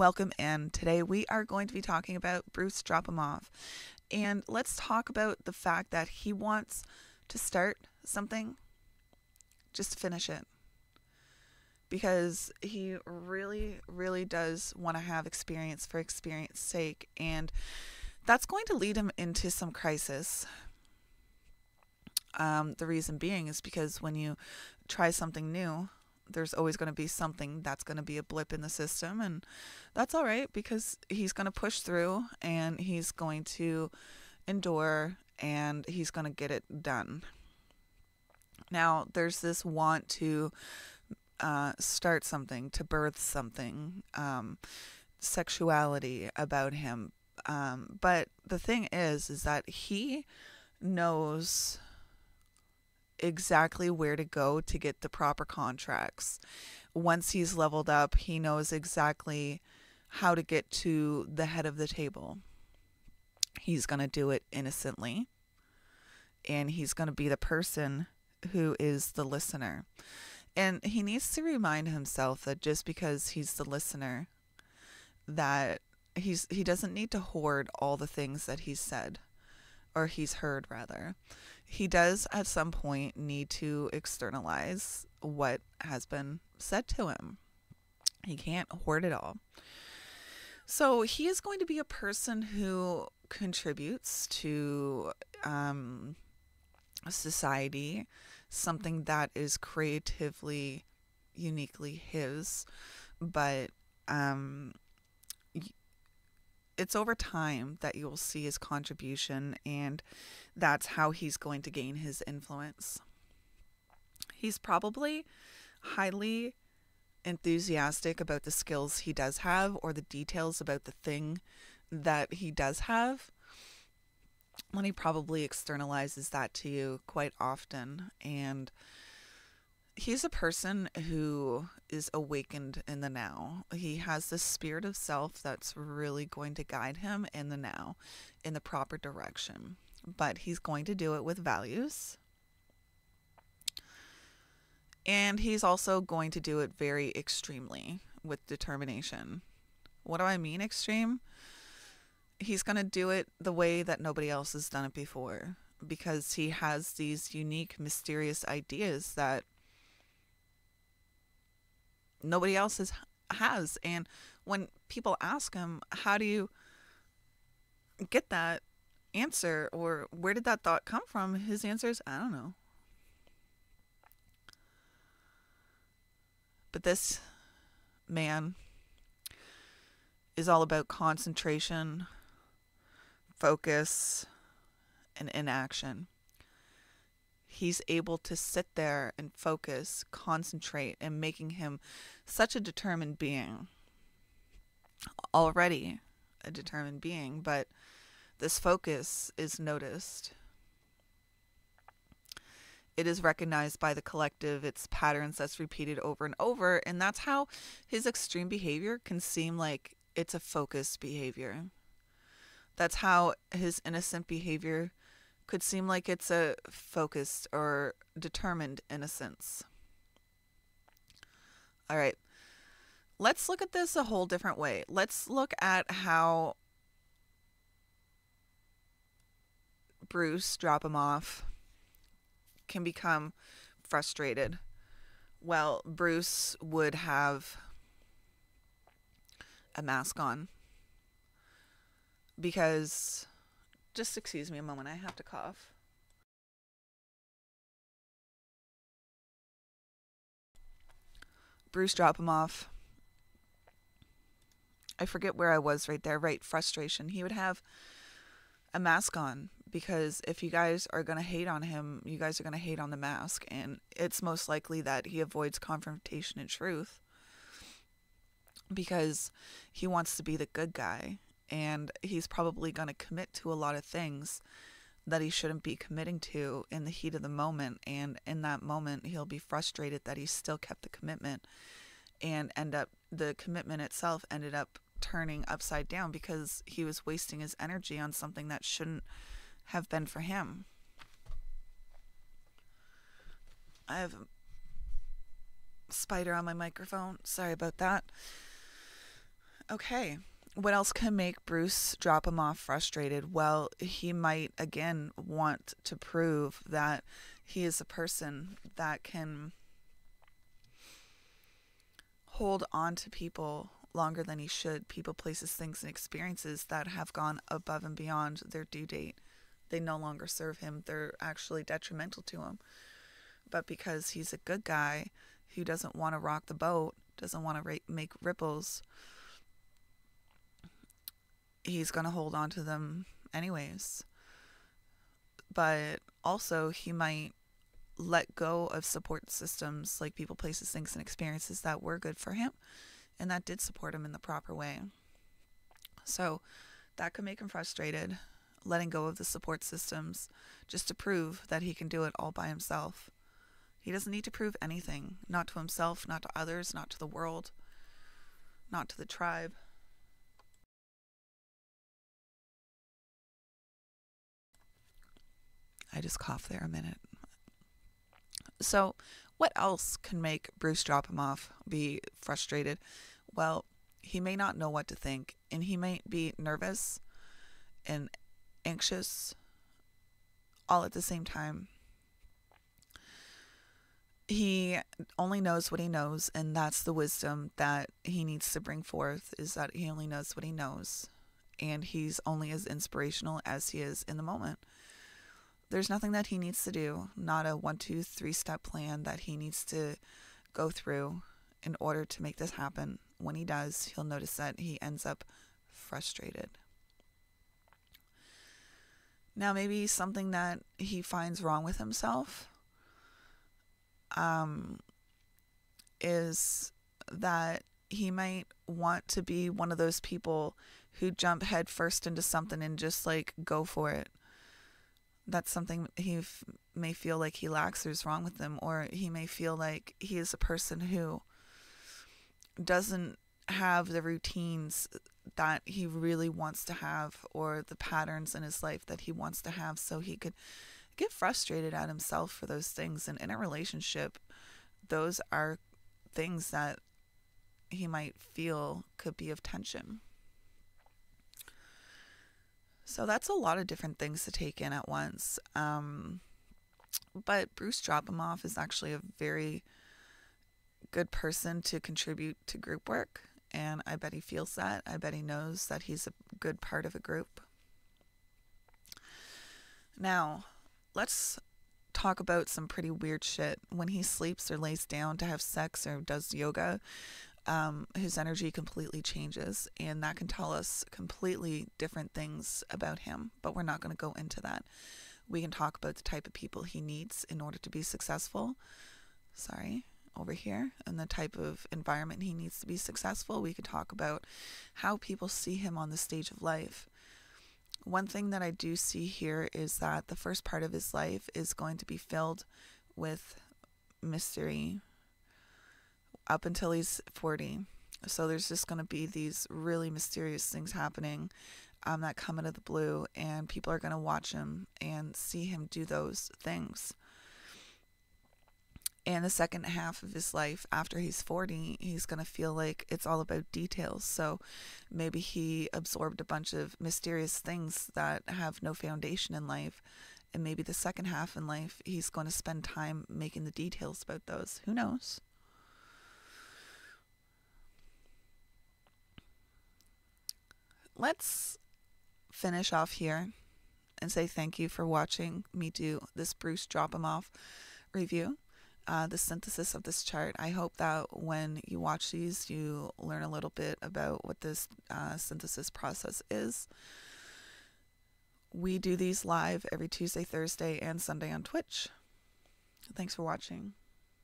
Welcome in. Today we are going to be talking about brucedropemoff. And let's talk about the fact that he wants to start something, just finish it. Because he really, really does want to have experience for experience's sake. And that's going to lead him into some crisis. The reason being is because when you try something new, there's always going to be something that's going to be a blip in the system, and that's all right because he's going to push through and he's going to endure and he's going to get it done. Now, there's this want to start something, to birth something, sexuality about him. But the thing is that he knows exactly where to go to get the proper contracts. Once he's leveled up, he knows exactly how to get to the head of the table. He's going to do it innocently, and he's going to be the person who is the listener. And he needs to remind himself that just because he's the listener, that he doesn't need to hoard all the things that he's said, or he's heard rather. He does at some point need to externalize what has been said to him. He can't hoard it all. So he is going to be a person who contributes to society, something that is creatively, uniquely his, but it's over time that you will see his contribution, and that's how he's going to gain his influence. He's probably highly enthusiastic about the skills he does have, or the details about the thing that he does have, when he probably externalizes that to you quite often. And he's a person who is awakened in the now. He has this spirit of self that's really going to guide him in the now, in the proper direction. But he's going to do it with values. And he's also going to do it very extremely, with determination. What do I mean extreme? He's going to do it the way that nobody else has done it before, because he has these unique, mysterious ideas that nobody else has. And when people ask him, how do you get that answer, or where did that thought come from, his answer is, I don't know. But this man is all about concentration, focus, and inaction. He's able to sit there and focus, concentrate, and making him such a determined being. Already a determined being, but this focus is noticed. It is recognized by the collective. It's patterns that's repeated over and over, and that's how his extreme behavior can seem like it's a focused behavior. That's how his innocent behavior could seem like it's a focused or determined innocence. All right. Let's look at this a whole different way. Let's look at how brucedropemoff can become frustrated. Well, Bruce would have a mask on, because, just excuse me a moment, I have to cough. Brucedropemoff, I forget where I was right there, right, frustration. He would have a mask on, because if you guys are going to hate on him, you guys are going to hate on the mask, and it's most likely that he avoids confrontation and truth because he wants to be the good guy, and he's probably going to commit to a lot of things that he shouldn't be committing to in the heat of the moment, and in that moment he'll be frustrated that he still kept the commitment, and the commitment itself ended up turning upside down because he was wasting his energy on something that shouldn't have been for him. I have a spider on my microphone. Sorry about that. Okay. What else can make Bruce drop him off frustrated? Well, he might again want to prove that he is a person that can hold on to people longer than he should. People, places, things, and experiences that have gone above and beyond their due date. They no longer serve him. They're actually detrimental to him. But because he's a good guy who doesn't want to rock the boat, doesn't want to make ripples, he's going to hold on to them anyways. But also, he might let go of support systems like people, places, things, and experiences that were good for him and that did support him in the proper way. So that could make him frustrated, letting go of the support systems just to prove that he can do it all by himself. He doesn't need to prove anything, not to himself, not to others, not to the world, not to the tribe. I just coughed there a minute. So, what else can make Bruce drop him off, be frustrated? Well, he may not know what to think, and he might be nervous and anxious all at the same time. He only knows what he knows, and that's the wisdom that he needs to bring forth, is that he only knows what he knows, and he's only as inspirational as he is in the moment. There's nothing that he needs to do, not a 1, 2, 3 step plan that he needs to go through in order to make this happen. When he does, he'll notice that he ends up frustrated. Now, maybe something that he finds wrong with himself is that he might want to be one of those people who jump head first into something and just like go for it. That's something he may feel like he lacks or is wrong with him, or he may feel like he is a person who doesn't have the routines that he really wants to have, or the patterns in his life that he wants to have, so he could get frustrated at himself for those things. And in a relationship, those are things that he might feel could be of tension. So that's a lot of different things to take in at once. But Bruce Dropomoff is actually a very good person to contribute to group work. And I bet he feels that. I bet he knows that he's a good part of a group. Now, let's talk about some pretty weird shit. When he sleeps or lays down to have sex or does yoga, his energy completely changes, and that can tell us completely different things about him, but we're not going to go into that. We can talk about the type of people he needs in order to be successful. Over here, and the type of environment he needs to be successful. We could talk about how people see him on the stage of life. One thing that I do see here is that the first part of his life is going to be filled with mystery up until he's 40. So there's just going to be these really mysterious things happening that come out of the blue, and people are going to watch him and see him do those things. And the second half of his life, after he's 40, he's going to feel like it's all about details. So maybe he absorbed a bunch of mysterious things that have no foundation in life. And maybe the second half in life, he's going to spend time making the details about those. Who knows? Let's finish off here and say thank you for watching me do this Bruce Dropomoff review. The synthesis of this chart. I hope that when you watch these, you learn a little bit about what this synthesis process is. We do these live every Tuesday, Thursday, and Sunday on Twitch. Thanks for watching.